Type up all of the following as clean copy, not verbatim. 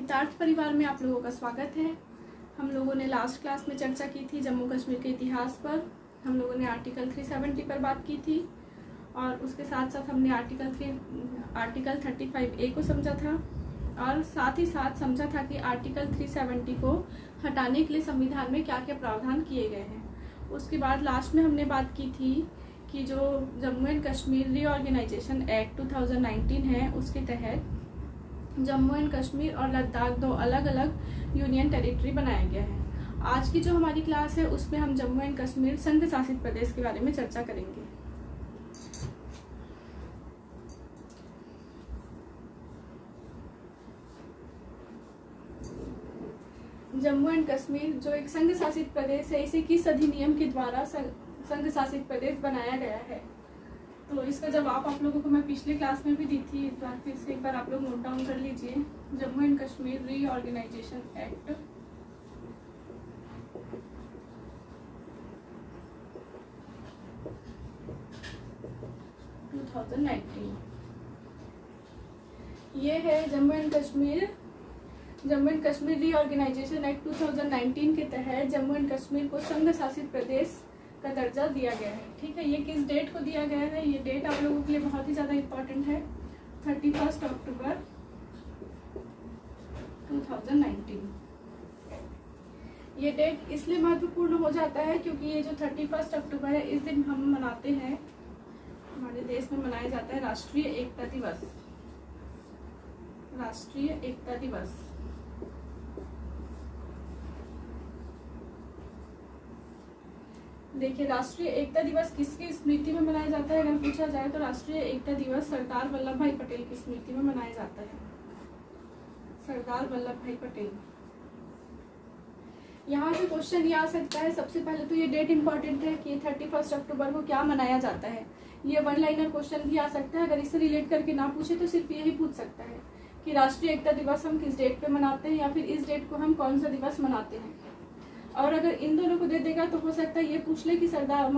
हितार्थ परिवार में आप लोगों का स्वागत है। हम लोगों ने लास्ट क्लास में चर्चा की थी जम्मू कश्मीर के इतिहास पर। हम लोगों ने आर्टिकल 370 पर बात की थी और उसके साथ साथ हमने आर्टिकल 35A को समझा था और साथ ही साथ समझा था कि आर्टिकल 370 को हटाने के लिए संविधान में क्या क्या प्रावधान किए गए हैं। उसके बाद लास्ट में हमने बात की थी कि जो Jammu and Kashmir reorganisation act 2019 है उसके तहत जम्मू एंड कश्मीर और लद्दाख दो अलग अलग यूनियन टेरिटरी बनाया गया है। आज की जो हमारी क्लास है उसमें हम जम्मू एंड कश्मीर संघ शासित प्रदेश के बारे में चर्चा करेंगे। जम्मू एंड कश्मीर जो एक संघ शासित प्रदेश है, इसे किस अधिनियम के द्वारा संघ शासित प्रदेश बनाया गया है? तो इसका जवाब आप लोगों को मैं पिछले क्लास में भी दी थी, एक बार फिर से एक बार आप लोग नोट डाउन कर लीजिए। Jammu and Kashmir reorganisation act 2019, ये है Jammu and Kashmir reorganisation act 2019 के तहत जम्मू एंड कश्मीर को संघ शासित प्रदेश का दर्जा दिया गया है। ठीक है, ये किस डेट को दिया गया है? ये डेट आप लोगों के लिए बहुत ही ज़्यादा इम्पोर्टेंट है, 31 अक्टूबर 2019। ये डेट इसलिए महत्वपूर्ण हो जाता है क्योंकि ये जो 31 अक्टूबर है, इस दिन हम मनाते हैं, हमारे देश में मनाया जाता है राष्ट्रीय एकता दिवस। राष्ट्रीय एकता दिवस देखिए, राष्ट्रीय एकता दिवस किसकी स्मृति में मनाया जाता है? अगर पूछा जाए तो राष्ट्रीय एकता दिवस सरदार वल्लभ भाई पटेल की स्मृति में मनाया जाता है। सरदार वल्लभ भाई पटेल। यहाँ से क्वेश्चन ये आ सकता है, सबसे पहले तो ये डेट इंपॉर्टेंट है कि 31 अक्टूबर को क्या मनाया जाता है। ये वन लाइनर क्वेश्चन भी आ सकता है, अगर इससे रिलेट करके ना पूछे तो सिर्फ यही पूछ सकता है कि राष्ट्रीय एकता दिवस हम किस डेट पे मनाते हैं या फिर इस डेट को हम कौन सा दिवस मनाते हैं। और अगर इन दोनों को दे देगा तो हो सकता है ये पूछ ले कि सरदार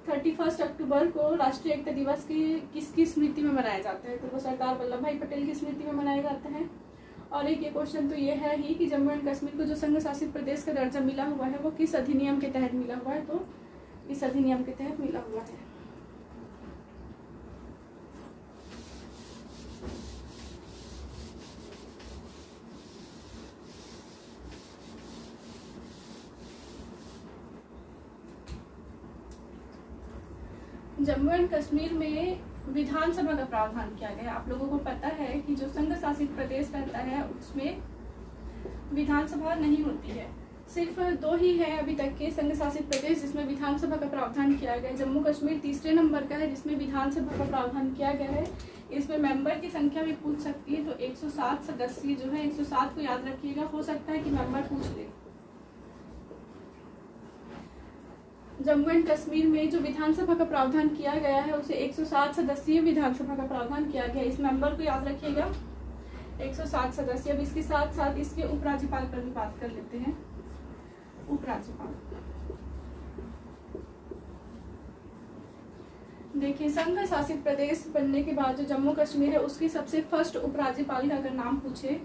31 अक्टूबर को राष्ट्रीय एकता दिवस की किसकी स्मृति में मनाया जाता है, तो वो सरदार वल्लभ भाई पटेल की स्मृति में मनाया जाता है। और एक ये क्वेश्चन तो ये है ही कि जम्मू एंड कश्मीर को जो संघ शासित प्रदेश का दर्जा मिला हुआ है वो किस अधिनियम के तहत मिला हुआ है, तो इस अधिनियम के तहत मिला हुआ है। जम्मू एंड कश्मीर में विधानसभा का प्रावधान किया गया है। आप लोगों को पता है कि जो संघ शासित प्रदेश रहता है उसमें विधानसभा नहीं होती है। सिर्फ दो ही है अभी तक के संघ शासित प्रदेश जिसमें विधानसभा का प्रावधान किया गया है। जम्मू कश्मीर तीसरे नंबर का है जिसमें विधानसभा का प्रावधान किया गया है। इसमें मेंबर की संख्या भी पूछ सकती है, तो 107 सदस्य जो है, 107 को याद रखिएगा, हो सकता है कि मेंबर पूछ ले। जम्मू एंड कश्मीर में जो विधानसभा का प्रावधान किया गया है उसे 107 सदस्यीय विधानसभा का प्रावधान किया गया है। इस मेंबर को याद रखिएगा, 107 सदस्य। अब इसके साथ साथ इसके उपराज्यपाल पर भी बात कर लेते हैं। उपराज्यपाल देखिए, संघ शासित प्रदेश बनने के बाद जो जम्मू कश्मीर है उसके सबसे फर्स्ट उपराज्यपाल का अगर नाम पूछे,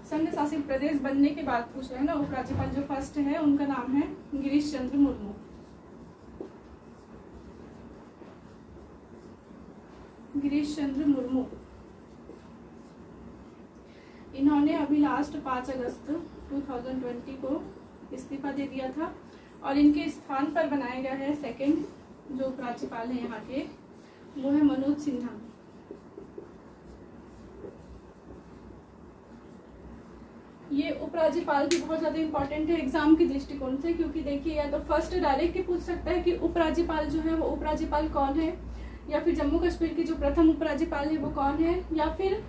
संघ शासित प्रदेश बनने के बाद पूछ रहे हैं ना, उपराज्यपाल जो फर्स्ट है उनका नाम है गिरीश चंद्र मुर्मू। गिरीश चंद्र मुर्मू, इन्होंने अभी लास्ट 5 अगस्त 2020 को इस्तीफा दे दिया था और इनके स्थान पर बनाया गया है सेकंड जो उपराज्यपाल है यहाँ के, वो है मनोज सिन्हा। ये उपराज्यपाल भी बहुत ज्यादा इंपॉर्टेंट है एग्जाम के दृष्टिकोण से, क्योंकि देखिए या तो फर्स्ट डायरेक्ट ही पूछ सकता है कि उपराज्यपाल जो है वो उपराज्यपाल कौन है, या फिर जम्मू कश्मीर की जो प्रथम उपराज्यपाल है वो कौन है, या फिर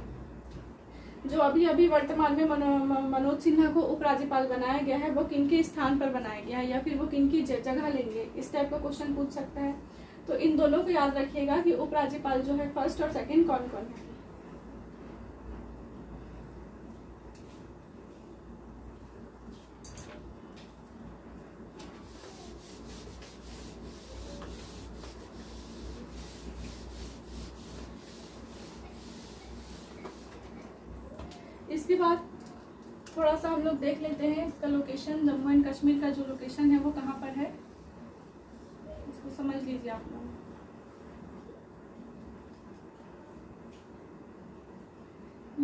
जो अभी अभी वर्तमान में मनोज सिन्हा को उपराज्यपाल बनाया गया है वो किनके स्थान पर बनाया गया है, या फिर वो किनकी जगह लेंगे। इस टाइप का क्वेश्चन पूछ सकता है। तो इन दोनों को याद रखिएगा कि उपराज्यपाल जो है फर्स्ट और सेकंड कौन कौन है। इसके बाद थोड़ा सा हम लोग देख लेते हैं इसका लोकेशन, जम्मू एंड कश्मीर का जो लोकेशन है वो कहाँ पर है, इसको समझ लीजिए आप लोग।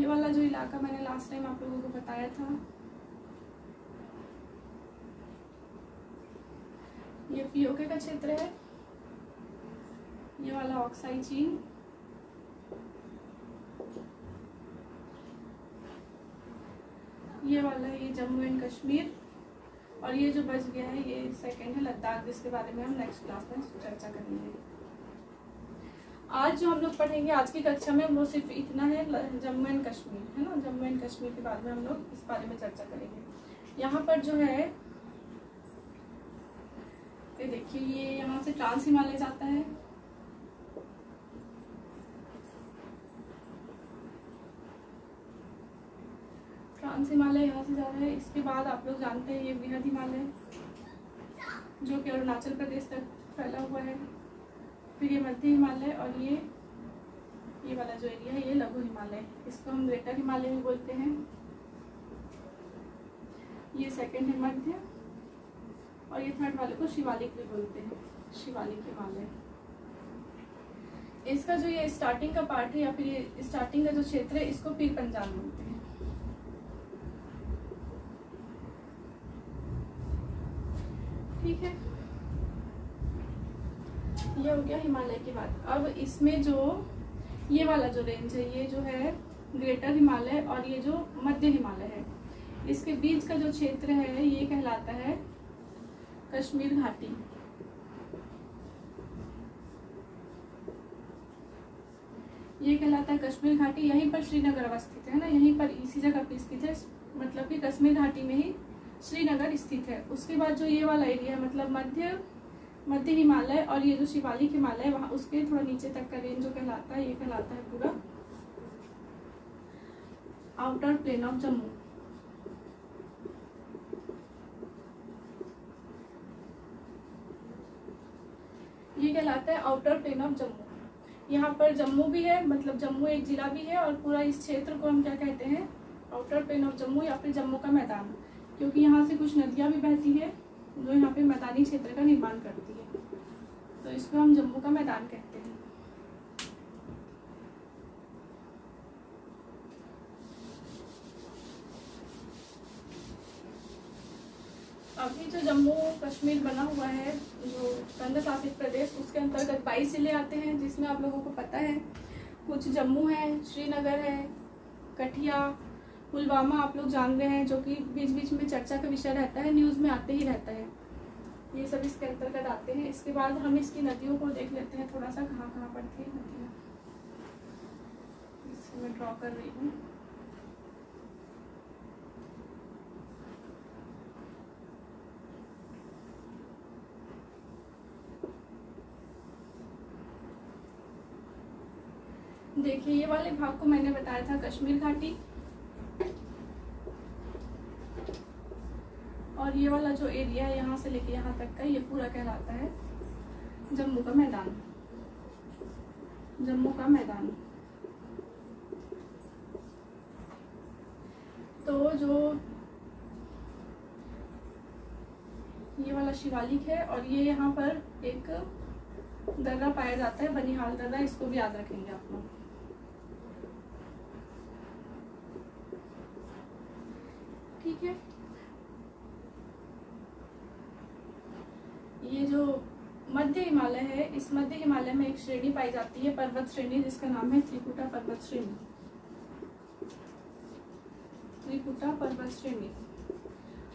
ये वाला जो इलाका मैंने लास्ट टाइम आप लोगों को बताया था, ये पीओके का क्षेत्र है। ये वाला ऑक्साई चीन, ये वाला है ये जम्मू एंड कश्मीर, और ये जो बच गया है ये सेकंड है लद्दाख, जिसके बारे में हम नेक्स्ट क्लास में चर्चा करेंगे। आज जो हम लोग पढ़ेंगे आज की कक्षा में वो सिर्फ इतना है, जम्मू एंड कश्मीर है ना। जम्मू एंड कश्मीर के बाद में हम लोग इस बारे में चर्चा करेंगे। यहाँ पर जो है ये देखिए, ये यहाँ से ट्रांस हिमालय जाता है, ट्रांस हिमालय यहाँ से जा रहा है। इसके बाद आप लोग जानते हैं ये बृहद हिमालय जो कि अरुणाचल प्रदेश तक फैला हुआ है। फिर ये मध्य हिमालय, और ये वाला जो एरिया है ये लघु हिमालय, इसको हम ग्रेटर हिमालय भी बोलते हैं। ये सेकंड है मध्य, और ये थर्ड वाले को शिवालिक भी बोलते हैं, शिवालिक हिमालय। इसका जो ये स्टार्टिंग का पार्ट है या फिर ये स्टार्टिंग का जो क्षेत्र है इसको पीर पंजाल बोलते हैं। ठीक है, ये हो गया हिमालय की बात। अब इसमें जो ये वाला जो रेंज है ये जो है ग्रेटर हिमालय, और ये जो मध्य हिमालय है इसके बीच का जो क्षेत्र है ये कहलाता है कश्मीर घाटी। ये कहलाता है कश्मीर घाटी। यहीं पर श्रीनगर अवस्थित है ना, यहीं पर इसी जगह पे स्थित है, मतलब कि कश्मीर घाटी में ही श्रीनगर स्थित है। उसके बाद जो ये वाला एरिया है मतलब मध्य हिमालय और ये जो शिवालिक हिमालय वहाँ उसके थोड़ा नीचे तक का रेंज जो कहलाता है ये कहलाता है पूरा आउटर प्लेन ऑफ जम्मू। ये कहलाता है आउटर प्लेन ऑफ जम्मू। यहाँ पर जम्मू भी है, मतलब जम्मू एक जिला भी है, और पूरा इस क्षेत्र को हम क्या कहते हैं, आउटर प्लेन ऑफ जम्मू या फिर जम्मू का मैदान, क्योंकि यहाँ से कुछ नदियाँ भी बहती है जो यहाँ पे मैदानी क्षेत्र का निर्माण करती है, तो इसको हम जम्मू का मैदान कहते हैं। अभी जो जम्मू कश्मीर बना हुआ है जो केंद्र शासित प्रदेश, उसके अंतर्गत 22 जिले आते हैं, जिसमें आप लोगों को पता है कुछ जम्मू है, श्रीनगर है, कठिया, पुलवामा आप लोग जान रहे हैं, जो कि बीच बीच में चर्चा का विषय रहता है, न्यूज़ में आते ही रहता है, ये सब इसके अंतर्गत आते हैं। इसके बाद हम इसकी नदियों को देख लेते हैं थोड़ा सा, कहाँ कहाँ पड़ती है नदियाँ, इसको मैं ड्रॉ कर रही हूँ। देखिए ये वाले भाग को मैंने बताया था कश्मीर घाटी, और ये वाला जो एरिया है यहाँ से लेके यहाँ तक का ये पूरा कहलाता है जम्मू का मैदान। जम्मू का मैदान तो जो ये वाला शिवालिक है, और ये यहाँ पर एक दर्रा पाया जाता है, बनिहाल दर्रा, इसको भी याद रखेंगे आप लोग। ठीक है, ये जो मध्य हिमालय है, इस मध्य हिमालय में एक श्रेणी पाई जाती है, पर्वत श्रेणी, जिसका नाम है त्रिकुटा पर्वत श्रेणी। त्रिकुटा पर्वत श्रेणी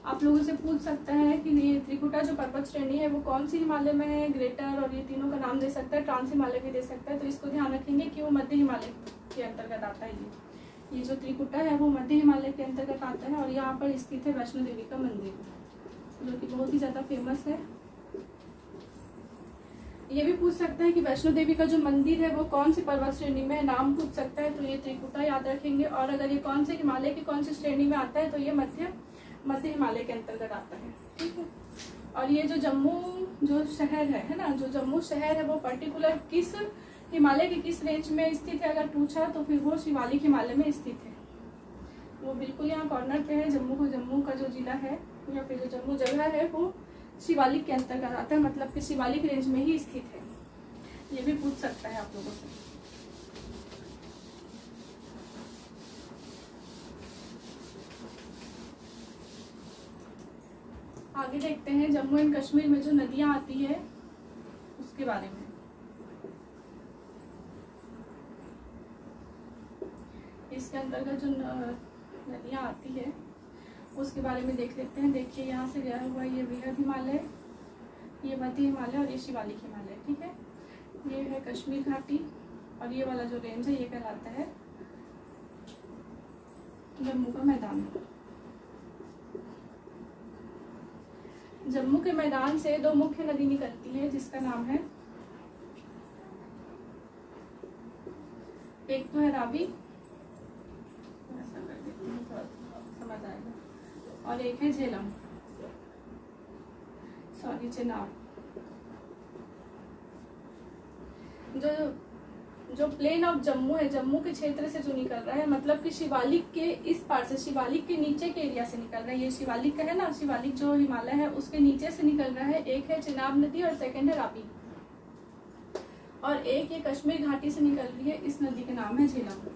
आप लोगों से पूछ सकता है कि ये त्रिकुटा जो पर्वत श्रेणी है वो कौन सी हिमालय में है, ग्रेटर, और ये तीनों का नाम दे सकता है, ट्रांस हिमालय भी दे सकता है, तो इसको ध्यान रखेंगे कि वो मध्य हिमालय के अंतर्गत आता है। ये जो त्रिकुटा है वो मध्य हिमालय के अंतर्गत आता है, और यहाँ पर स्थित है वैष्णो देवी का मंदिर, जो कि बहुत ही ज्यादा फेमस है। ये भी पूछ सकता है कि वैष्णो देवी का जो मंदिर है वो कौन सी पर्वत श्रेणी में है, नाम पूछ सकता है, तो ये त्रिकुटा याद रखेंगे। और अगर ये कौन से हिमालय की कौन सी श्रेणी में आता है तो ये मध्य हिमालय के अंतर्गत आता है। ठीक है, और ये जो जम्मू जो शहर है ना, जो जम्मू शहर है वो पर्टिकुलर किस हिमालय के किस रेंज में स्थित है अगर पूछा तो फिर वो शिवालिक हिमालय में स्थित है। वो बिल्कुल यहाँ कॉर्नर पे है। जम्मू का जो जिला है या फिर जो जम्मू जगह है वो शिवालिक के अंतर्गत आता है, मतलब कि शिवालिक रेंज में ही स्थित है। ये भी पूछ सकता है आप लोगों से। आगे देखते हैं जम्मू एंड कश्मीर में जो नदियां आती है उसके बारे में। इसके अंतर्गत जो नदियां आती है उसके बारे में देख लेते हैं। देखिए यहाँ से गया हुआ ये वृहद हिमालय, ये मध्य हिमालय और ये शिवालिक हिमालय। ठीक है, ये है कश्मीर घाटी और ये वाला जो रेंज है ये कहलाता है जम्मू का मैदान। जम्मू के मैदान से दो मुख्य नदी निकलती है जिसका नाम है, एक तो है रावी, ऐसा कर देते हैं थोड़ा समझ आएगा, और एक है झेलम, सॉरी चेनाब। जो प्लेन ऑफ जम्मू है, जम्मू के क्षेत्र से जो निकल रहा है, मतलब कि शिवालिक के इस पार से, शिवालिक के नीचे के एरिया से निकल रहा है। ये शिवालिक का है ना, शिवालिक जो हिमालय है उसके नीचे से निकल रहा है। एक है चेनाब नदी और सेकंड है रावी, और एक ये कश्मीर घाटी से निकल रही है, इस नदी का नाम है झेलम।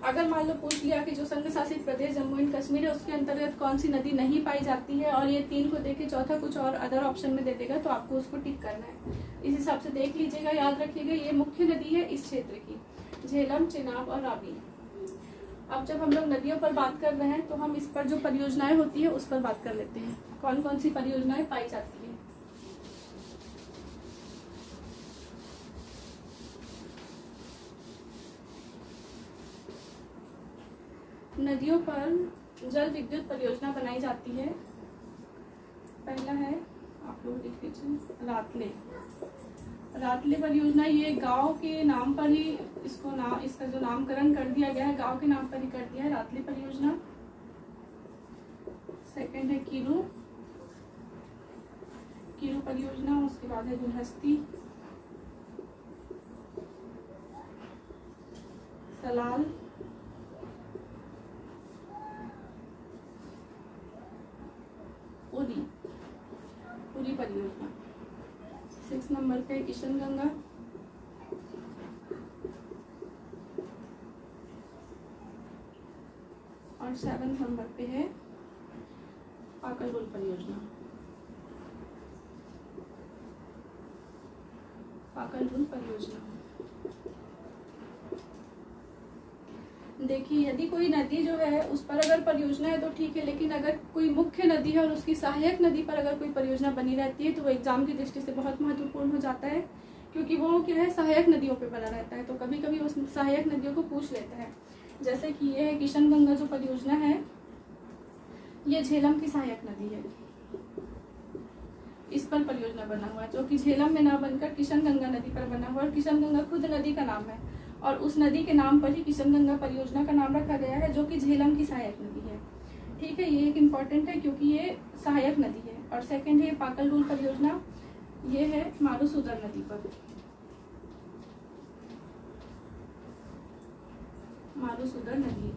अगर मान लो पूछ लिया कि जो संघ शासित प्रदेश जम्मू एंड कश्मीर है उसके अंतर्गत कौन सी नदी नहीं पाई जाती है, और ये 3 को देके चौथा कुछ और अदर ऑप्शन में दे देगा, तो आपको उसको टिक करना है। इस हिसाब से देख लीजिएगा, याद रखिएगा ये मुख्य नदी है इस क्षेत्र की, झेलम, चेनाब और रावी। अब जब हम लोग नदियों पर बात कर रहे हैं तो हम इस पर जो परियोजनाएं होती है उस पर बात कर लेते हैं। कौन कौन सी परियोजनाएं पाई जाती है। नदियों पर जल विद्युत परियोजना बनाई जाती है। पहला है, आप लोग देख लीजिए, रातले। रातले परियोजना ये गांव के नाम पर ही इसका जो नामकरण कर दिया गया है, गांव के नाम पर ही कर दिया है, रातले परियोजना। सेकंड है कीरू परियोजना। उसके बाद है दुलहस्ती, सलाल, पूरी परियोजना। 6 नंबर पे किशन गंगा, और 7 नंबर पे है पाकल डुल परियोजना। पाकल डुल परियोजना। देखिए, यदि कोई नदी जो है उस पर अगर परियोजना है तो ठीक है, लेकिन अगर कोई मुख्य नदी है और उसकी सहायक नदी पर अगर कोई परियोजना बनी रहती है तो वो एग्जाम की दृष्टि से बहुत महत्वपूर्ण हो जाता है, क्योंकि वो क्या है, सहायक नदियों पे बना रहता है। तो कभी कभी उस सहायक नदियों को पूछ लेता है। जैसे कि ये है किशन गंगा जो परियोजना है, ये झेलम की सहायक नदी है, इस पर परियोजना बना हुआ है, जो कि झेलम में ना बनकर किशन गंगा नदी पर बना हुआ है। किशन गंगा खुद नदी का नाम है और उस नदी के नाम पर ही किशन गंगा परियोजना का नाम रखा गया है, जो कि झेलम की सहायक नदी है। ठीक है, ये एक इम्पॉर्टेंट है क्योंकि ये सहायक नदी है। और सेकंड है पाकल डुल परियोजना, ये है मारुसुदर नदी पर। मारुसुदर नदी,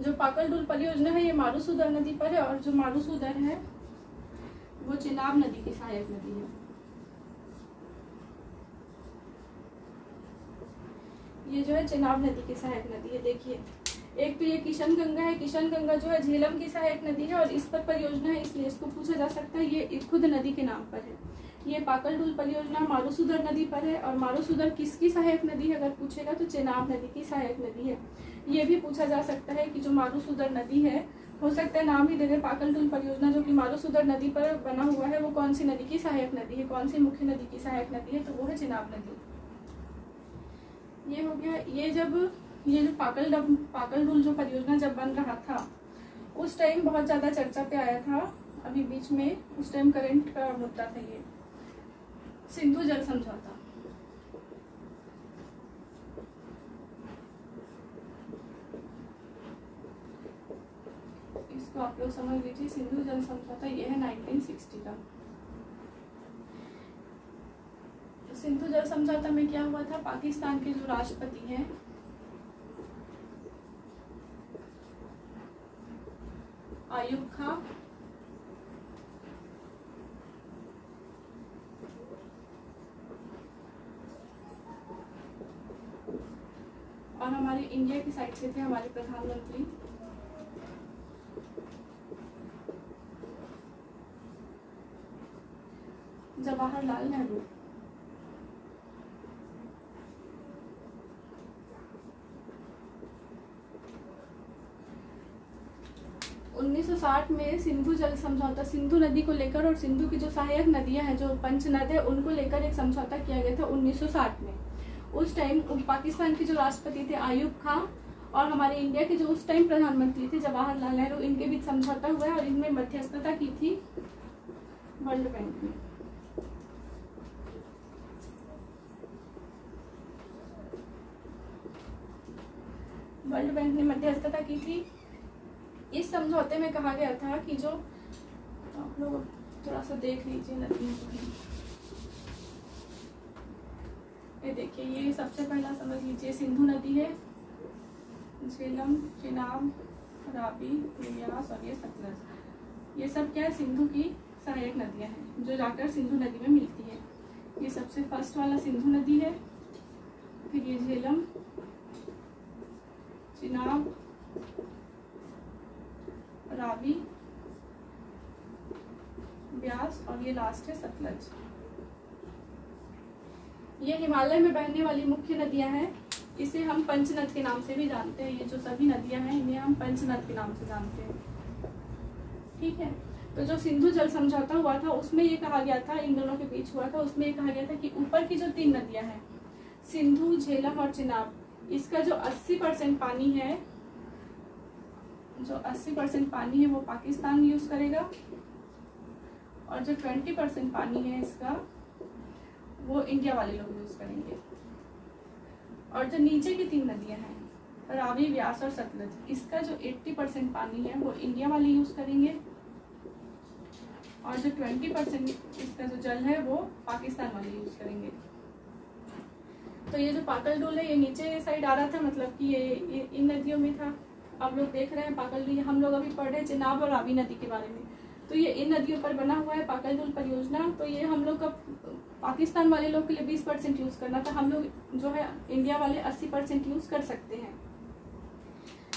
जो पाकल डुल परियोजना है ये मारुसुदर नदी पर है, और जो मारुसुदर है वो चेनाब नदी की सहायक नदी है। ये जो है चेनाब नदी की सहायक नदी है। देखिए, एक तो ये किशन गंगा है, किशन गंगा जो है झेलम की सहायक नदी है और इस पर परियोजना है, इसलिए इसको पूछा जा सकता है, ये खुद नदी के नाम पर है। ये पाकल डुल परियोजना मारुसुदर नदी पर है, और मारुसुदर किसकी सहायक नदी है अगर पूछेगा तो चेनाब नदी की सहायक नदी है। ये भी पूछा जा सकता है कि जो मारुसुदर नदी है, हो सकता है नाम ही दे दे पाकल डुल परियोजना जो कि मारुसुदर नदी पर बना हुआ है, वो कौन सी नदी की सहायक नदी है, कौन सी मुख्य नदी की सहायक नदी है, तो वो है चेनाब नदी। ये हो गया। ये जो पाकल डुल जो परियोजना जब बन रहा था उस टाइम बहुत ज्यादा चर्चा पे आया था, अभी बीच में उस टाइम करंट का मुद्दा था ये सिंधु जल समझौता। इसको आप लोग समझ लीजिए, सिंधु जल समझौता ये है 1960 का। सिंधु जल समझौता में क्या हुआ था, पाकिस्तान के जो राष्ट्रपति हैं और हमारे इंडिया की साइड से थे हमारे प्रधानमंत्री जवाहरलाल नेहरू। उन्नीस 1960 में सिंधु जल समझौता, सिंधु नदी को लेकर और सिंधु की जो सहायक नदियां हैं जो पंच नद है उनको लेकर एक समझौता किया गया था 1960 में। उस टाइम पाकिस्तान के जो राष्ट्रपति थे आयूब खां और हमारे इंडिया के जो उस टाइम प्रधानमंत्री थे जवाहरलाल नेहरू, इनके बीच समझौता हुआ है और इनमें मध्यस्थता की थी वर्ल्ड बैंक ने। वर्ल्ड बैंक ने मध्यस्थता की थी। इस समझौते में कहा गया था कि जो आप लोग थोड़ा सा देख लीजिए नदियों को, ये देखिए, ये सबसे पहला समझ लीजिए सिंधु नदी है, झेलम, चिनाब, रावी, व्यास और ये सतलज, ये सब क्या है सिंधु की सहायक नदियां हैं जो जाकर सिंधु नदी में मिलती है। ये सबसे फर्स्ट वाला सिंधु नदी है, फिर ये झेलम, चिनाब, रावी, ब्यास और ये लास्ट है सतलज। ये हिमालय में बहने वाली मुख्य नदियां हैं। इसे हम पंचनद के नाम से भी जानते हैं। ये जो सभी नदियां हैं इन्हें हम पंचनद के नाम से जानते हैं। ठीक है, तो जो सिंधु जल समझौता हुआ था उसमें ये कहा गया था, इन दोनों के बीच हुआ था, उसमें ये कहा गया था कि ऊपर की जो 3 नदियां हैं सिंधु, झेलम और चिनाब, इसका जो 80% पानी है, जो 80% पानी है वो पाकिस्तान यूज करेगा और जो 20% पानी है इसका वो इंडिया वाले लोग यूज करेंगे। और जो नीचे की 3 नदियां हैं रावी, व्यास और सतलज, इसका जो 80% पानी है वो इंडिया वाले यूज करेंगे और जो 20% इसका जो जल है वो पाकिस्तान वाले यूज करेंगे। तो ये जो पाकल डोल है ये नीचे साइड आ रहा था, मतलब कि ये इन नदियों में था। आप लोग देख रहे हैं पाकल डोल, हम लोग अभी पढ़ रहे हैं चिनाब और रावी नदी के बारे में, तो ये इन नदियों पर बना हुआ है पाकल डोल परियोजना। तो ये हम लोग का पाकिस्तान वाले लोग के लिए 20% यूज करना था, हम लोग जो है इंडिया वाले 80% यूज कर सकते हैं।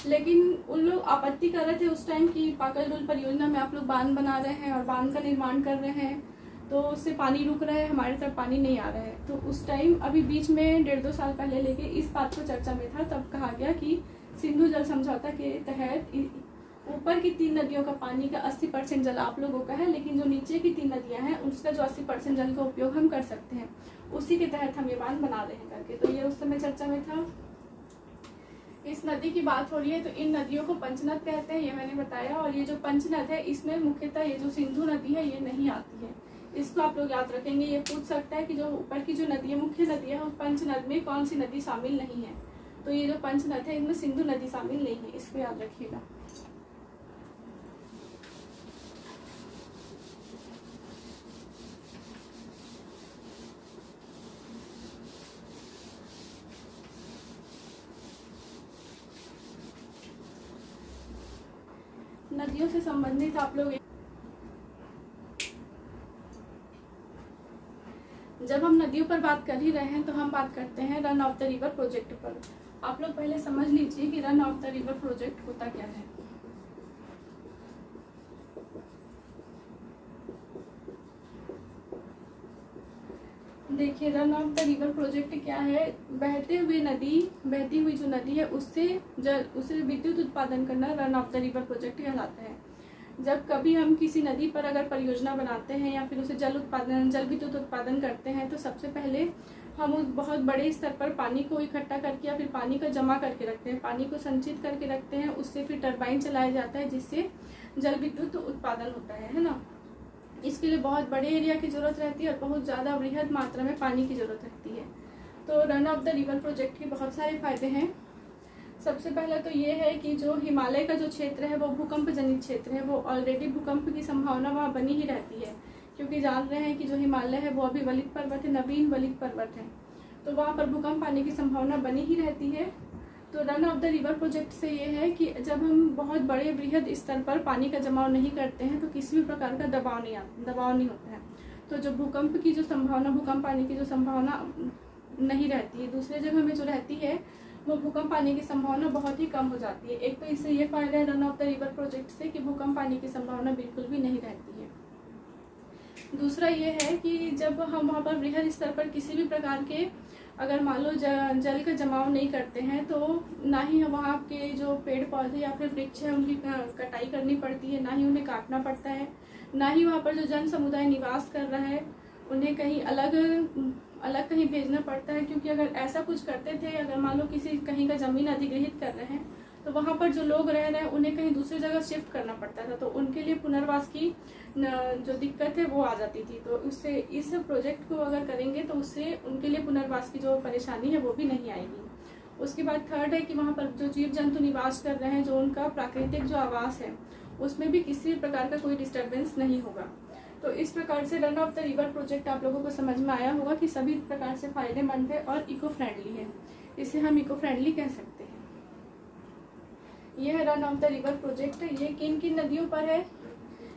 लेकिन उन लोग आपत्ति कर रहे थे उस टाइम की पाकल डोल परियोजना में आप लोग बांध बना रहे हैं और बांध का निर्माण कर रहे हैं तो उससे पानी रुक रहा है, हमारी तरफ पानी नहीं आ रहा है। तो उस टाइम अभी बीच में 1.5-2 साल पहले लेके इस बात को चर्चा में था, तब कहा गया कि सिंधु जल समझौता के तहत ऊपर की 3 नदियों का पानी का 80% जल आप लोगों का है, लेकिन जो नीचे की 3 नदियां हैं उसका जो 80% जल का उपयोग हम कर सकते हैं, उसी के तहत हम ये बांध बना रहे हैं करके। तो ये उस समय चर्चा में था। इस नदी की बात हो रही है तो इन नदियों को पंचनद कहते हैं, ये मैंने बताया। और ये जो पंचनद है इसमें मुख्यतः ये जो सिंधु नदी है ये नहीं आती है, इसको आप लोग याद रखेंगे। ये पूछ सकता है कि जो ऊपर की जो नदी है, मुख्य नदी है, उस पंचनद में कौन सी नदी शामिल नहीं है। तो ये जो पंचनद है इनमें सिंधु नदी शामिल नहीं है, इसको याद रखिएगा। नदियों से संबंधित आप लोग, जब हम नदियों पर बात कर ही रहे हैं तो हम बात करते हैं run of the river project पर। आप लोग पहले समझ लीजिए कि run of the river project होता क्या है। देखिए, run of the river project क्या है? बहती हुई जो नदी है उससे विद्युत उत्पादन करना run of the river project कहलाता है। जब कभी हम किसी नदी पर अगर परियोजना बनाते हैं या फिर उसे जल विद्युत उत्पादन करते हैं तो सबसे पहले हम उस बहुत बड़े स्तर पर पानी को इकट्ठा करके या फिर पानी को जमा करके रखते हैं, पानी को संचित करके रखते हैं। उससे फिर टरबाइन चलाया जाता है जिससे जल विद्युत उत्पादन होता है ना। इसके लिए बहुत बड़े एरिया की जरूरत रहती है और बहुत ज़्यादा बृहद मात्रा में पानी की जरूरत रहती है। तो run of the river project के बहुत सारे फायदे हैं। सबसे पहला तो ये है कि जो हिमालय का जो क्षेत्र है वो भूकंप जनित क्षेत्र है, वो ऑलरेडी भूकंप की संभावना वहाँ बनी ही रहती है, क्योंकि जान रहे हैं कि जो हिमालय है वो अभी वलित पर्वत है, नवीन वलित पर्वत है, तो वहाँ पर भूकंप आने की संभावना बनी ही रहती है। तो run of the river project से ये है कि जब हम बहुत बड़े बृहद स्तर पर पानी का जमाव नहीं करते हैं तो किसी भी प्रकार का दबाव नहीं होता है। तो जो भूकंप की जो संभावना, भूकंप आने की जो संभावना नहीं रहती है, दूसरे जगह में जो रहती है वो भूकंप आने की संभावना बहुत ही कम हो जाती है। एक तो इससे ये फायदा है run of the river project से कि भूकंप आने की संभावना बिल्कुल भी नहीं रहती है। दूसरा ये है कि जब हम वहाँ पर बृहद स्तर पर किसी भी प्रकार के अगर मान लो जल का जमाव नहीं करते हैं तो ना ही वहाँ के जो पेड़ पौधे या फिर वृक्ष है उनकी कटाई करनी पड़ती है, ना ही उन्हें काटना पड़ता है, ना ही वहाँ पर जो जन समुदाय निवास कर रहा है उन्हें कहीं अलग कहीं भेजना पड़ता है। क्योंकि अगर ऐसा कुछ करते थे, अगर मान लो किसी कहीं का ज़मीन अधिग्रहित कर रहे हैं तो वहाँ पर जो लोग रह रहे हैं उन्हें कहीं दूसरी जगह शिफ्ट करना पड़ता था, तो उनके लिए पुनर्वास की जो दिक्कत है वो आ जाती थी। तो उससे इस प्रोजेक्ट को अगर करेंगे तो उससे उनके लिए पुनर्वास की जो परेशानी है वो भी नहीं आएगी। उसके बाद थर्ड है कि वहाँ पर जो जीव जंतु निवास कर रहे हैं, जो उनका प्राकृतिक जो आवास है उसमें भी किसी प्रकार का कोई डिस्टर्बेंस नहीं होगा। तो इस प्रकार से run of the river project आप लोगों को समझ में आया होगा कि सभी प्रकार से फायदेमंद है और इको फ्रेंडली है। इसे हम इको फ्रेंडली कह सकते हैं। यह run of the river project ये किन किन नदियों पर है,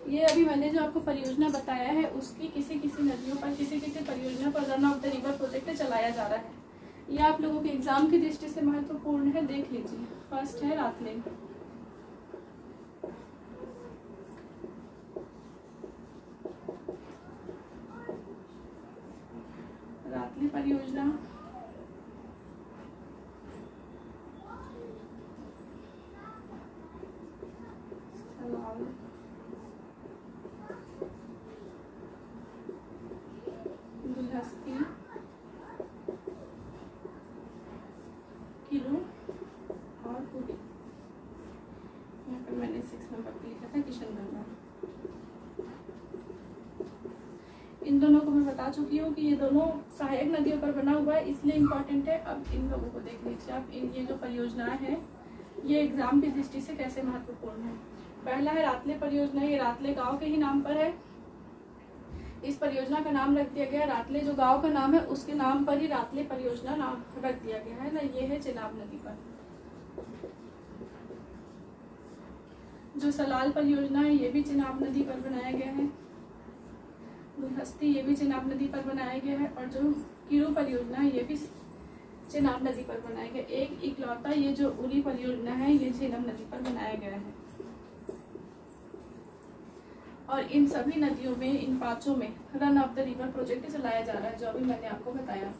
ये अभी मैंने जो आपको परियोजना बताया है उसकी किसी नदियों पर किसी परियोजना पर run of the river project चलाया जा रहा है। यह आप लोगों के एग्जाम की दृष्टि से महत्वपूर्ण है, देख लीजिए। फर्स्ट है रातले। रातले परियोजना दुलहस्ती किलो और पुरी। यहाँ पर मैंने 6 नंबर पे लिखा था किशनगंगा। इन दोनों को मैं बता चुकी हूँ कि ये दोनों सहायक नदियों पर बना हुआ है, इसलिए इम्पोर्टेंट है। अब इन लोगों को देख लीजिए आप, इन ये जो परियोजनाएं हैं ये एग्जाम की दृष्टि से कैसे महत्वपूर्ण है। पहला है रातले परियोजना। ये रातले गांव के ही नाम पर है। इस परियोजना का नाम रख दिया गया रातले, जो गांव का नाम है उसके नाम पर ही रातले परियोजना नाम रख दिया गया है ना। ये है चेनाब नदी पर। जो सलाल परियोजना है ये भी चेनाब नदी पर बनाया गया है। दुलहस्ती ये भी चेनाब नदी पर बनाया गया है। और जो किरू परियोजना है ये भी चेनाब नदी पर बनाया गया। एक इकलौता ये जो उरी परियोजना है ये झेलम नदी पर बनाया गया है। और इन सभी नदियों में, इन पांचों में run of the river project चलाया जा रहा है, जो अभी मैंने आपको बताया।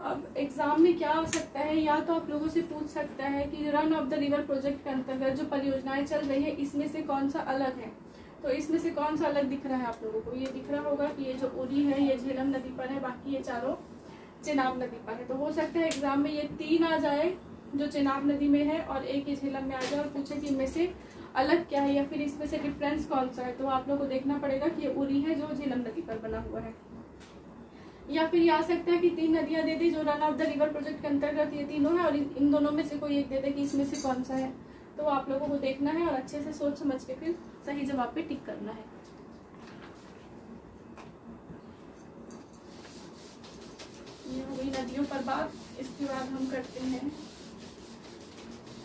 अब एग्जाम में क्या आ सकता है, या तो आप लोगों से पूछ सकता है कि run of the river project के अंतर्गत जो परियोजनाएं चल रही है इसमें से कौन सा अलग है। तो इसमें से कौन सा अलग दिख रहा है आप लोगों को? ये दिख रहा होगा कि ये जो उरी है ये झेलम नदी पर है, बाकी ये चारों चेनाब नदी पर है। तो हो सकता है एग्जाम में ये 3 आ जाए जो चेनाब नदी में है और एक ये झेलम में आ जाए और पूछे कि इनमें से अलग क्या है या फिर इसमें से डिफरेंस कौन सा है। तो आप लोग को देखना पड़ेगा कि ये उरी है जो झेलम नदी पर बना हुआ है। या फिर ये आ सकता है कि 3 नदियां दे दी जो run of the river project के अंतर्गत ये तीनों है और इन दोनों में से कोई एक दे दे कि इसमें से कौन सा है। तो आप लोगों को देखना है और अच्छे से सोच समझ के फिर सही जवाब पे टिक करना है। ये हो गई नदियों पर बात। इसके बाद हम करते हैं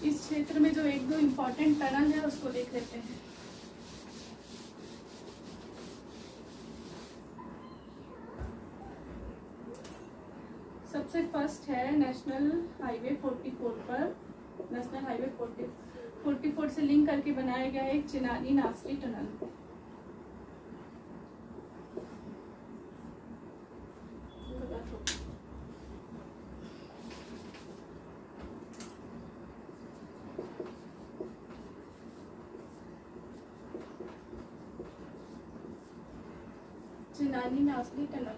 इस क्षेत्र में जो 1-2 इम्पोर्टेंट टनल है उसको देख लेते हैं। सबसे फर्स्ट है नेशनल हाईवे 44 पर, नेशनल हाईवे 44 से लिंक करके बनाया गया है एक चिनानी नासरी टनल। चिनानी नासरी टनल।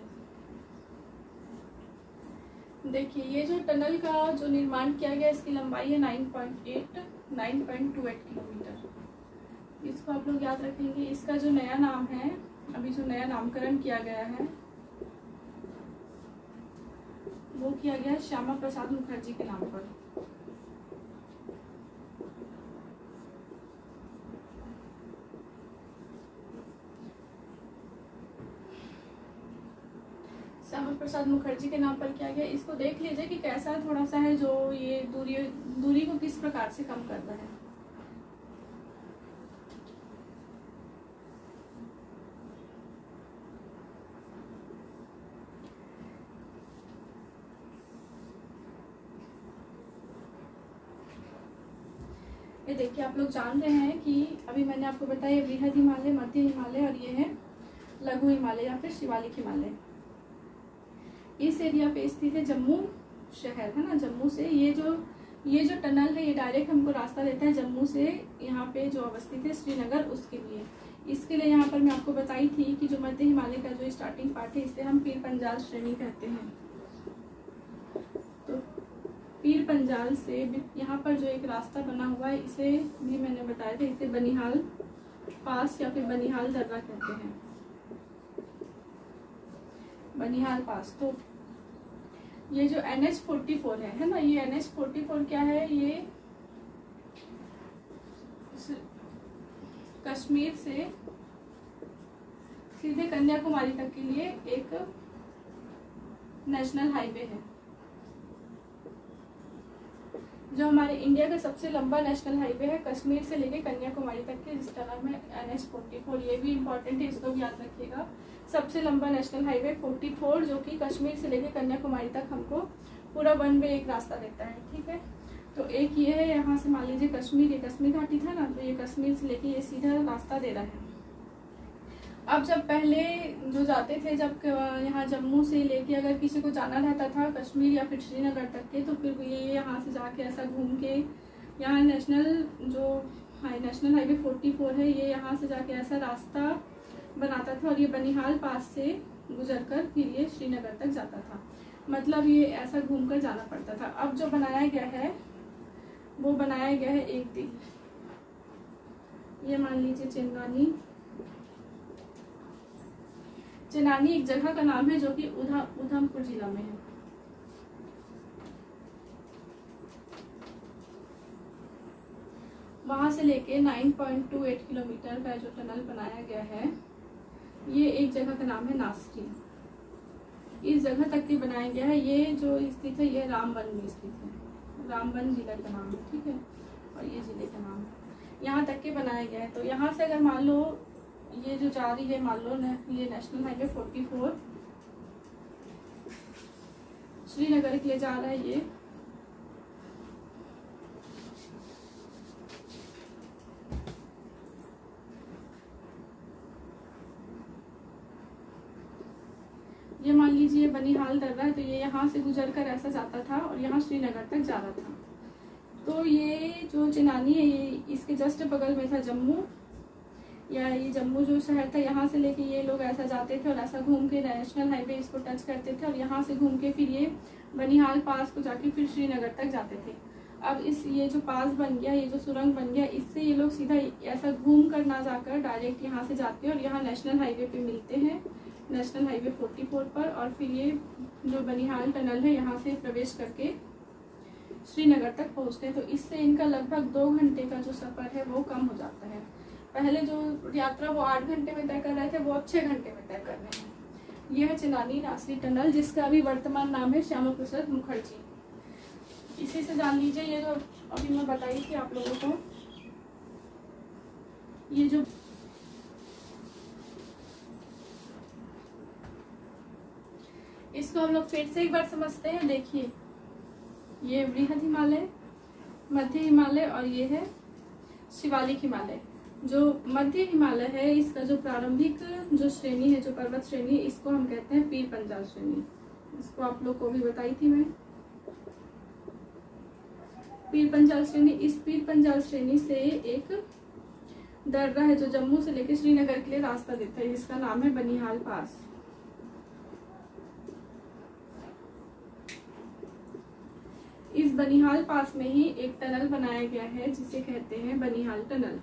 देखिए ये जो टनल का जो निर्माण किया गया इसकी लंबाई है 9.28 किलोमीटर। इसको आप लोग याद रखेंगे। इसका जो नया नाम है, अभी जो नया नामकरण किया गया है वो किया गया है श्यामा प्रसाद मुखर्जी के नाम पर। श्यामा प्रसाद मुखर्जी के नाम पर किया गया। इसको देख लीजिए कि कैसा थोड़ा सा है, जो ये दूरी को किस प्रकार से कम कर रहा है। ये देखिए, आप लोग जान रहे हैं कि अभी मैंने आपको बताया बृहद हिमालय, मध्य हिमालय और ये है लघु हिमालय या फिर शिवालिक हिमालय। इस एरिया पे स्थित है जम्मू शहर, है ना। जम्मू से ये जो टनल है ये डायरेक्ट हमको रास्ता देता है जम्मू से यहाँ पे जो अवस्थित है श्रीनगर, उसके लिए। इसके लिए यहाँ पर मैं आपको बताई थी कि जो मध्य हिमालय का जो स्टार्टिंग पार्ट है इसे हम पीर पंजाल श्रेणी कहते हैं। तो पीर पंजाल से यहाँ पर जो एक रास्ता बना हुआ है इसे भी मैंने बताया था, इसे बनिहाल पास या फिर बनिहाल दर्रा कहते हैं, बनिहाल पास। तो ये जो NH-44 है ना, ये NH-44 क्या है, ये कश्मीर से सीधे कन्याकुमारी तक के लिए एक नेशनल हाईवे है। जो हमारे इंडिया का सबसे लंबा नेशनल हाईवे है कश्मीर से लेके कन्याकुमारी तक के, जिसका नाम है NH-44। ये भी इम्पोर्टेंट है, इसको भी याद रखिएगा। सबसे लंबा नेशनल हाईवे 44 जो कि कश्मीर से लेके कन्याकुमारी तक हमको पूरा वन वे एक रास्ता देता है, ठीक है। तो एक ये है, यहाँ से मान लीजिए कश्मीर, ये कश्मीर घाटी था ना, तो ये कश्मीर से लेके ये सीधा रास्ता दे रहा है। अब जब पहले जो जाते थे, जब यहाँ जम्मू से लेके अगर किसी को जाना रहता था कश्मीर या फिर श्रीनगर तक के, तो फिर ये यहाँ से जाके ऐसा घूम के यहाँ नेशनल हाईवे 44 है, ये यहाँ से जाके ऐसा रास्ता बनाता था और ये बनिहाल पास से गुजरकर फिर ये श्रीनगर तक जाता था। मतलब ये ऐसा घूमकर जाना पड़ता था। अब जो बनाया गया है वो बनाया गया है एक दिन। ये मान लीजिए चेनानी एक जगह का नाम है जो कि उधमपुर जिला में है। वहां से लेके 9.28 किलोमीटर का जो टनल बनाया गया है, ये एक जगह का नाम है नासरी। इस जगह तक के बनाया गया है। ये जो स्थित है ये रामबन में स्थित है, रामबन जिला का नाम है, ठीक है, और ये जिले का नाम है। यहाँ तक के बनाया गया है। तो यहाँ से अगर मान लो ये जो जा रही है, मान लो ये नेशनल हाईवे 44 श्रीनगर के लिए जा रहा है, ये मान लीजिए बनिहाल दर्रा है, तो ये यहाँ से गुजर कर ऐसा जाता था और यहाँ श्रीनगर तक जा रहा था। तो ये जो चेनानी है ये इसके जस्ट बगल में था जम्मू, या ये जम्मू जो शहर था, यहाँ से लेके ये लोग ऐसा जाते थे और ऐसा घूम के नेशनल हाईवे इसको टच करते थे और यहाँ से घूम के फिर ये बनिहाल पास को जाके फिर श्रीनगर तक जाते थे। अब ये जो पास बन गया, ये जो सुरंग बन गया, इससे ये लोग सीधा ऐसा घूम कर ना जाकर डायरेक्ट यहाँ से जाते हैं और यहाँ नेशनल हाईवे पे मिलते हैं, नेशनल हाईवे 44 पर। और फिर ये जो बनिहाल टनल है यहाँ से प्रवेश करके श्रीनगर तक पहुँचते हैं। तो इससे इनका लगभग 2 घंटे का जो सफ़र है वो कम हो जाता है। पहले जो यात्रा वो 8 घंटे में तय कर रहे थे, वो अब 6 घंटे में तय कर रहे हैं। यह है चेनानी नासरी टनल, जिसका अभी वर्तमान नाम है श्यामा प्रसाद मुखर्जी। इसी से जान लीजिए, ये जो अभी मैं बताई थी आप लोगों को, ये जो इसको हम लोग फिर से एक बार समझते हैं। देखिए, ये बृहद हिमालय, मध्य हिमालय और ये है शिवालिक हिमालय। जो मध्य हिमालय है इसका जो प्रारंभिक जो श्रेणी है, जो पर्वत श्रेणी है, इसको हम कहते हैं पीर पंजाल श्रेणी। इसको आप लोग को भी बताई थी मैं, पीर पंजाल श्रेणी। इस पीर पंजाल श्रेणी से एक दर्रा है जो जम्मू से लेकर श्रीनगर के लिए रास्ता देता है, जिसका नाम है बनिहाल पास। इस बनिहाल पास में ही एक टनल बनाया गया है जिसे कहते हैं बनिहाल टनल।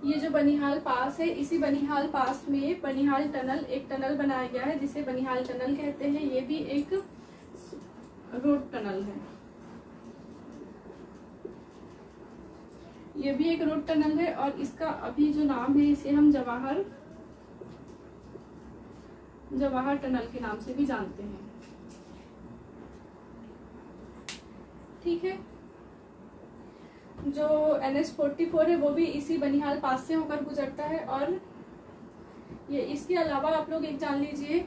ये जो बनिहाल पास है, इसी बनिहाल पास में बनिहाल टनल, एक टनल बनाया गया है जिसे बनिहाल टनल कहते हैं। ये भी एक रोड टनल है, ये भी एक रोड टनल है और इसका अभी जो नाम है इसे हम जवाहर टनल के नाम से भी जानते हैं, ठीक है। जो NH-44 है वो भी इसी बनिहाल पास से होकर गुजरता है। और ये इसके अलावा आप लोग एक जान लीजिए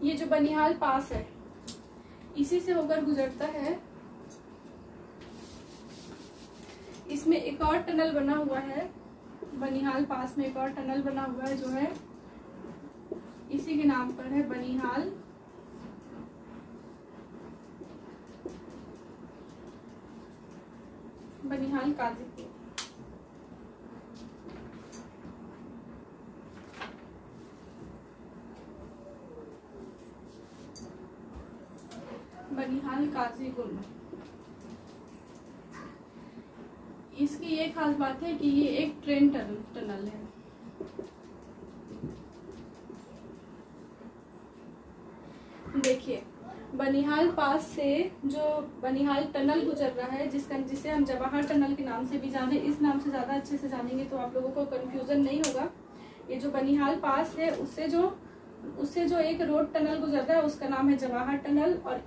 ये जो बनिहाल पास है इसी से होकर गुजरता है। इसमें एक और टनल बना हुआ है, बनिहाल पास में एक और टनल बना हुआ है जो है इसी के नाम पर है, बनिहाल काजीपुर। बनिहाल काजीगुंड। इसकी ये खास बात है कि ये एक ट्रेन टनल है। देखिए बनिहाल पास से जो बनिहाल टनल गुजर रहा है जिसे हम जवाहर टनल के नाम से भी जाने, इस नाम से ज़्यादा अच्छे से जानेंगे तो आप लोगों को कंफ्यूजन नहीं होगा। ये जो बनिहाल पास है उससे जो एक रोड टनल गुजर रहा है उसका नाम है जवाहर टनल, और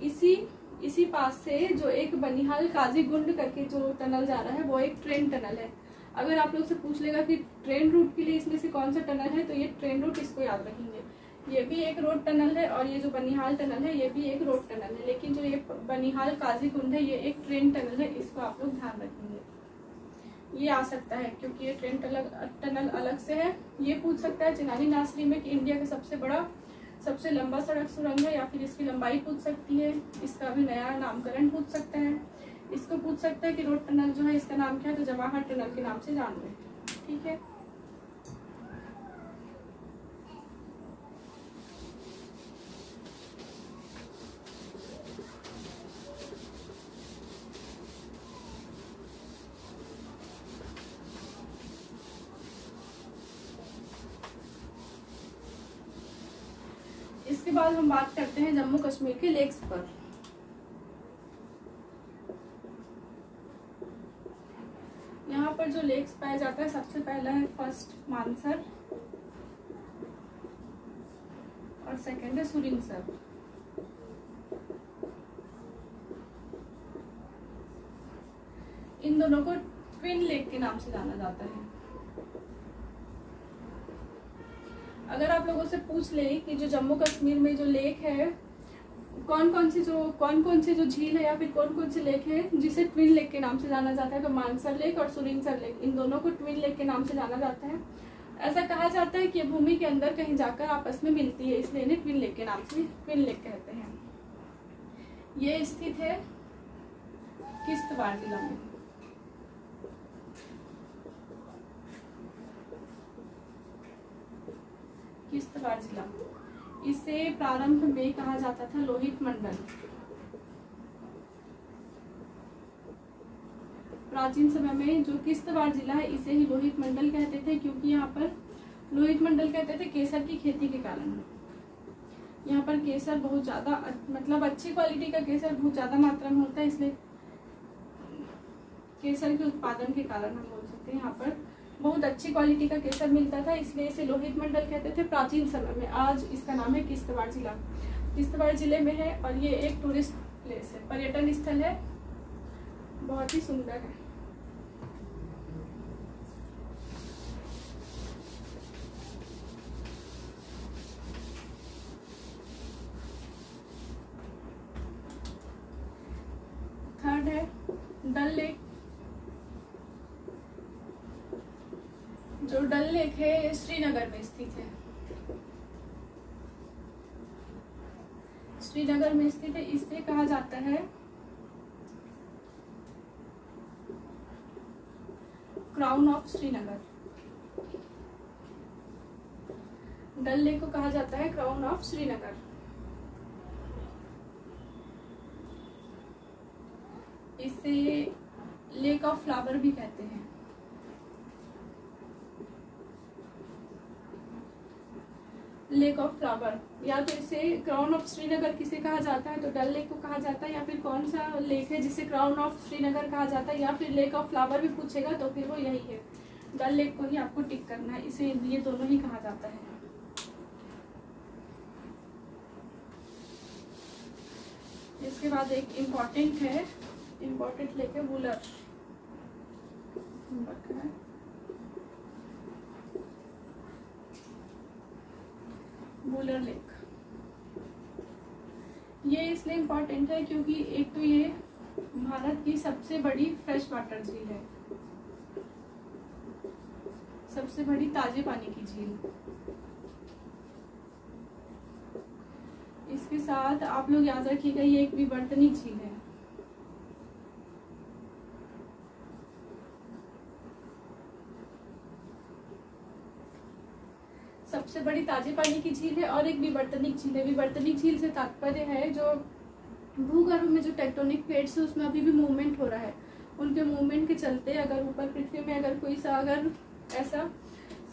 इसी पास से जो एक बनिहाल काजीगुंड करके जो टनल जा रहा है वो एक ट्रेन टनल है। अगर आप लोग से पूछ लेगा कि ट्रेन रूट के लिए इसमें से कौन सा टनल है तो ये ट्रेन रूट, इसको याद रखेंगे। ये भी एक रोड टनल है और ये जो बनिहाल टनल है ये भी एक रोड टनल है, लेकिन जो ये बनिहाल काजीगुंड है ये एक ट्रेन टनल है, इसको आप लोग ध्यान रखेंगे। ये आ सकता है क्योंकि ये ट्रेन टनल अलग से है। ये पूछ सकता है चिनानी नासरी में कि इंडिया का सबसे लंबा सड़क सुरंग है, या फिर इसकी लंबाई पूछ सकती है, इसका भी नया नामकरण पूछ सकता है। इसको पूछ सकता है कि रोड टनल जो है इसका नाम क्या है, तो जवाहर टनल के नाम से जान लें। ठीक है। इसके बाद हम बात करते हैं जम्मू कश्मीर के लेक्स पर। यहाँ पर जो लेक्स पाया जाता है सबसे पहला है फर्स्ट मानसर और सेकंड है सुरिंसर। इन दोनों को ट्विन लेक के नाम से जाना जाता है। अगर आप लोगों से पूछ ले कि जो जम्मू कश्मीर में जो लेक है कौन कौन से जो झील है या फिर कौन कौन से लेक है जिसे ट्विन लेक के नाम से जाना जाता है, तो मानसर लेक और सुरिंसर लेक, इन दोनों को ट्विन लेक के नाम से जाना जाता है। ऐसा कहा जाता है कि भूमि के अंदर कहीं जाकर आपस में मिलती है, इसलिए इन्हें ट्विन लेक के नाम से ट्विन लेक कहते हैं। ये स्थित है किश्तवाड़ जिला में। किश्तवाड़ जिला, इसे प्रारंभ में कहा जाता था लोहित मंडल। प्राचीन समय में जो किश्तवाड़ जिला है इसे ही लोहित मंडल कहते थे, क्योंकि यहाँ पर लोहित मंडल कहते थे केसर की खेती के कारण। यहाँ पर केसर बहुत ज्यादा, मतलब अच्छी क्वालिटी का केसर बहुत ज्यादा मात्रा में होता है, इसलिए केसर के उत्पादन के कारण हम बोल सकते हैं यहाँ पर बहुत अच्छी क्वालिटी का केसर मिलता था, इसलिए इसे लोहित मंडल कहते थे प्राचीन समय में। आज इसका नाम है किश्तवाड़ जिला। किश्तवाड़ जिले में है और ये एक टूरिस्ट प्लेस है, पर्यटन स्थल है, बहुत ही सुंदर है। थर्ड है डल लेक। जो डल लेक है ये श्रीनगर में स्थित है। श्रीनगर में स्थित है, इसे कहा जाता है crown of Srinagar. Dal lake को कहा जाता है क्राउन ऑफ श्रीनगर। इसे लेक ऑफ फ्लावर भी कहते हैं। लेक ऑफ फ्लावर, या तो इसे क्राउन ऑफ श्रीनगर किसे कहा जाता है, तो डल लेक को कहा जाता है, या फिर कौन सा लेक है जिसे क्राउन ऑफ श्रीनगर कहा जाता है, या फिर लेक ऑफ फ्लावर भी पूछेगा तो फिर वो यही है, डल लेक को ही आपको टिक करना है, इसे ये दोनों ही कहा जाता है। इसके बाद एक इम्पोर्टेंट लेक है वुलर। वुलर लेक। ये इसलिए इम्पोर्टेंट है क्योंकि एक तो ये भारत की सबसे बड़ी फ्रेश वाटर झील है, सबसे बड़ी ताजे पानी की झील। इसके साथ आप लोग याद रखिएगा ये एक विवर्तनिक झील है। सबसे बड़ी ताजे पानी की झील है और एक विवर्तनिक झील है। विवर्तनिक झील से तात्पर्य है जो भूगर्भ में जो टेक्टोनिक प्लेट्स है उसमें अभी भी मूवमेंट हो रहा है, उनके मूवमेंट के चलते अगर ऊपर पृथ्वी में अगर कोई सा अगर ऐसा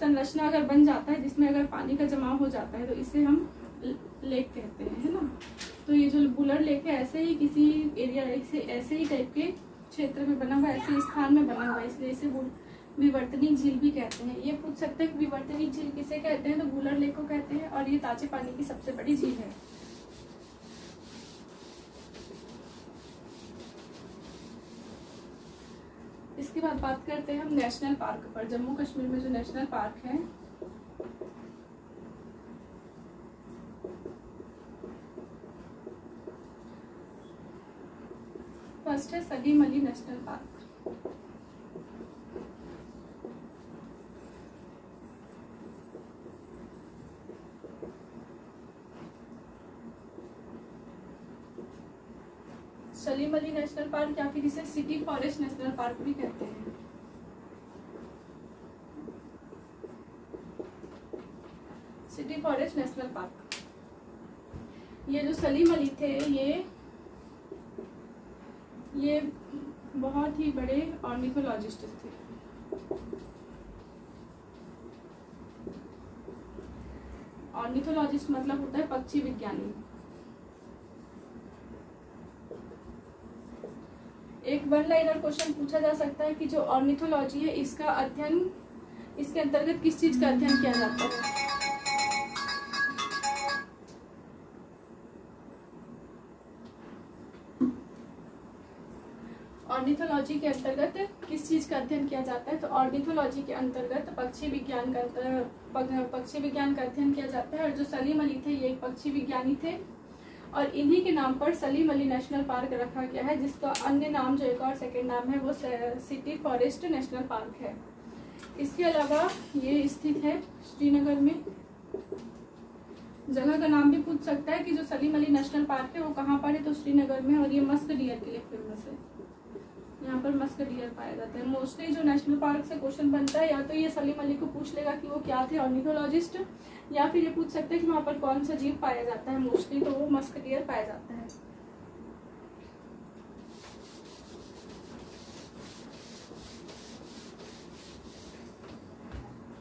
संरचना अगर बन जाता है जिसमें अगर पानी का जमाव हो जाता है तो इसे हम लेक कहते हैं, है ना। तो ये जो बुलर लेक है ऐसे ही किसी एरिया से ऐसे ही टाइप के क्षेत्र में बना हुआ, ऐसे स्थान में बना हुआ, इसलिए इसे विवर्तनिक झील भी कहते हैं। ये पूछ सकते हैं कि विवर्तनिक झील किसे कहते हैं, तो बुलर लेक को कहते हैं और ये ताजे पानी की सबसे बड़ी झील है। इसके बाद बात करते हैं हम नेशनल पार्क पर। जम्मू कश्मीर में जो नेशनल पार्क है फर्स्ट है Salim Ali national park. Salim Ali national park या फिर इसे सिटी फॉरेस्ट नेशनल पार्क भी कहते हैं। City forest national park. ये जो सलीम अली थे ये बहुत ही बड़े ऑर्निथोलॉजिस्ट थे। ऑर्निथोलॉजिस्ट मतलब होता है पक्षी विज्ञानी। एक वन लाइनर क्वेश्चन पूछा जा सकता है कि जो ऑर्निथोलॉजी है इसका अध्ययन, इसके अंतर्गत किस चीज का अध्ययन किया जाता है। ऑर्निथोलॉजी के अंतर्गत किस चीज का अध्ययन किया जाता है, तो ऑर्निथोलॉजी के अंतर्गत पक्षी विज्ञान का अध्ययन किया जाता है। और जो सलीम अली थे ये एक पक्षी विज्ञानी थे और इन्हीं के नाम पर सलीम अली नेशनल पार्क रखा गया है, जिसका अन्य नाम जो एक और सेकेंड नाम है वो सिटी फॉरेस्ट नेशनल पार्क है। इसके अलावा ये स्थित है श्रीनगर में। जगह का नाम भी पूछ सकता है कि जो सलीम अली नेशनल पार्क है वो कहाँ पर है, तो श्रीनगर में। और ये मस्क डियर के लिए फेमस है, यहाँ पर मस्क डियर पाया जाता है। मोस्टली जो नेशनल पार्क से क्वेश्चन बनता है या तो ये सलीम अली को पूछ लेगा कि वो क्या थे ऑर्निथोलॉजिस्ट, या फिर ये पूछ सकते हैं कि वहाँ पर कौन सा जीव पाया जाता है। मोस्टली तो वो मस्क डियर पाया जाता है।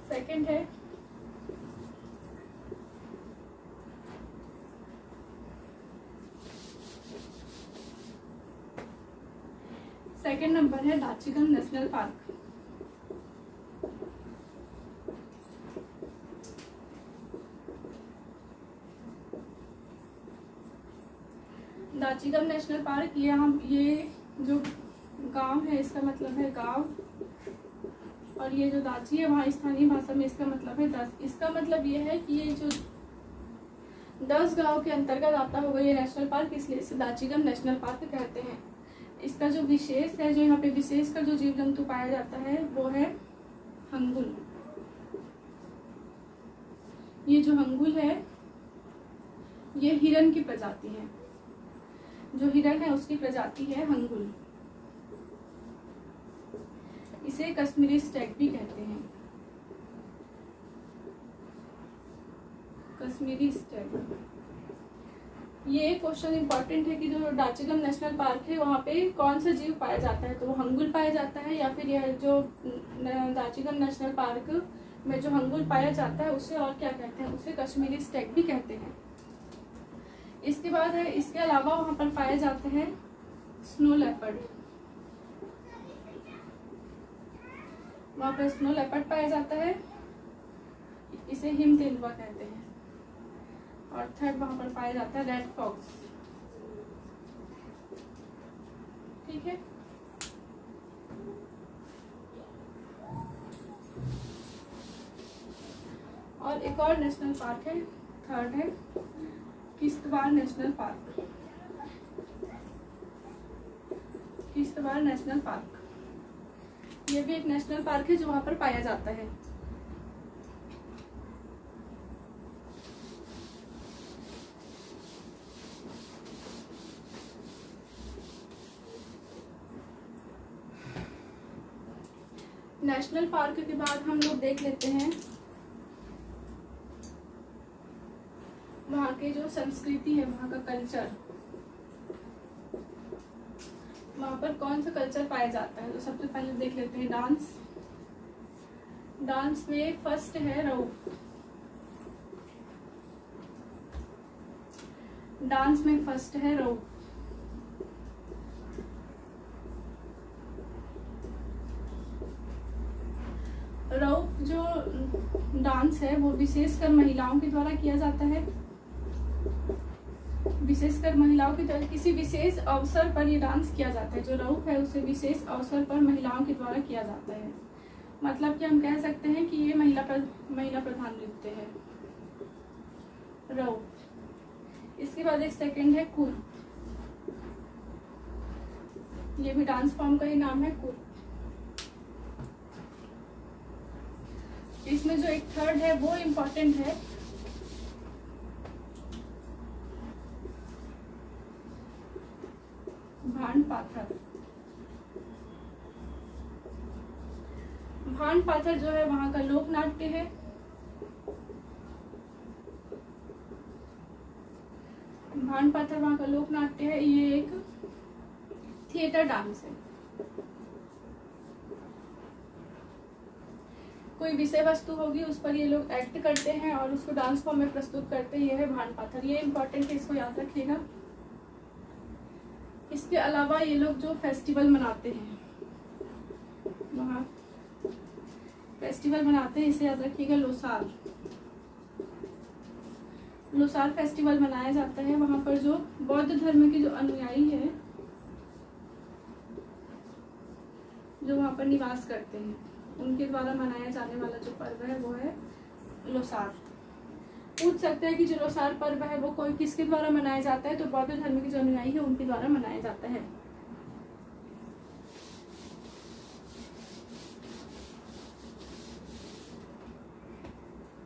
सेकंड है सेकंड नंबर है Dachigam national park. Dachigam national park ये जो गांव है इसका मतलब है गांव, और ये जो दाची है वहाँ स्थानीय भाषा में इसका मतलब है 10। इसका मतलब ये है कि ये जो 10 गांव के अंतर्गत आता होगा ये नेशनल पार्क, इसलिए इसे दाचीगम नेशनल पार्क कहते हैं। इसका जो विशेष है, जो यहाँ पे विशेष कर जो जीव जंतु पाया जाता है वो है हंगुल। ये जो हंगुल है ये हिरन की प्रजाति है, जो हिरन है उसकी प्रजाति है हंगुल। इसे कश्मीरी स्टैग भी कहते हैं, कश्मीरी स्टैग। ये क्वेश्चन इंपॉर्टेंट है कि जो दाचीगम नेशनल पार्क है वहाँ पे कौन सा जीव पाया जाता है, तो वो हंगुल पाया जाता है, या फिर यह जो दाचीगम नेशनल पार्क में जो हंगुल पाया जाता है उसे और क्या कहते हैं, उसे कश्मीरी स्टैग भी कहते हैं। इसके बाद है, इसके अलावा वहाँ पर पाया जाता है स्नो लेपर्ड। वहाँ पर स्नो लेपर्ड पाया जाता है, इसे हिम तेंदुआ कहते हैं। और थर्ड वहां पर पाया जाता है रेड फॉक्स। ठीक है, और एक और नेशनल पार्क है, थर्ड है Kishtwar national park, Kishtwar national park ये भी एक नेशनल पार्क है जो वहां पर पाया जाता है। नेशनल पार्क के बाद हम लोग देख लेते हैं वहाँ के जो संस्कृति है, वहाँ का कल्चर, वहाँ पर कौन सा कल्चर पाया जाता है। तो सबसे पहले देख लेते हैं डांस। डांस में फर्स्ट है रऊफ। डांस में फर्स्ट है रऊफ। रऊफ जो डांस है वो विशेषकर महिलाओं के द्वारा किया जाता है। विशेषकर महिलाओं की द्वारा किसी विशेष अवसर पर ये डांस किया जाता है। जो रऊफ है उसे विशेष अवसर पर महिलाओं के द्वारा किया जाता है। मतलब कि हम कह सकते हैं कि ये महिला प्रधान नृत्य है रऊफ। इसके बाद एक सेकंड है कुल। ये भी डांस फॉर्म का ही नाम है कुल। इसमें जो एक थर्ड है वो इम्पोर्टेंट है, भांड पाथर। भांड पाथर जो है वहां का लोक नाट्य है। भांड पाथर वहां का लोक नाट्य है। ये एक थिएटर डांस है। कोई विषय वस्तु होगी उस पर ये लोग एक्ट करते हैं और उसको डांस फॉर्म में प्रस्तुत करते हैं। यह है भांड पाथर। ये इम्पोर्टेंट है, इसको याद रखिएगा। इसके अलावा ये लोग जो फेस्टिवल मनाते हैं, वहाँ फेस्टिवल मनाते हैं, इसे याद रखिएगा लोसार। लोसार फेस्टिवल मनाया जाता है। वहाँ पर जो बौद्ध धर्म के जो अनुयायी है, जो वहाँ पर निवास करते हैं, उनके द्वारा मनाया जाने वाला जो पर्व है वो है लोसार। पूछ सकते हैं कि जो लोसार पर्व है वो कोई किसके द्वारा मनाया जाता है। तो बौद्ध धर्म के जो अनुयायी है उनके द्वारा मनाया जाता है।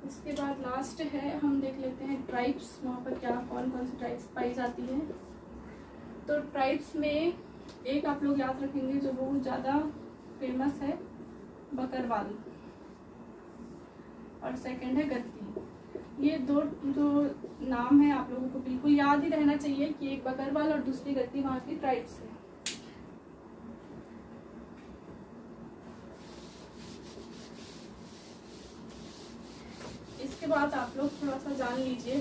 इसके बाद लास्ट है, हम देख लेते हैं ट्राइब्स। वहाँ पर क्या कौन कौन सी ट्राइब्स पाई जाती है। तो ट्राइब्स में एक आप लोग याद रखेंगे जो बहुत ज़्यादा फेमस है, बकरवाल, और सेकंड है गद्दी। ये दो जो नाम है आप लोगों को बिल्कुल याद ही रहना चाहिए कि एक बकरवाल और दूसरी गद्दी वहाँ की ट्राइब्स है। इसके बाद आप लोग थोड़ा सा जान लीजिए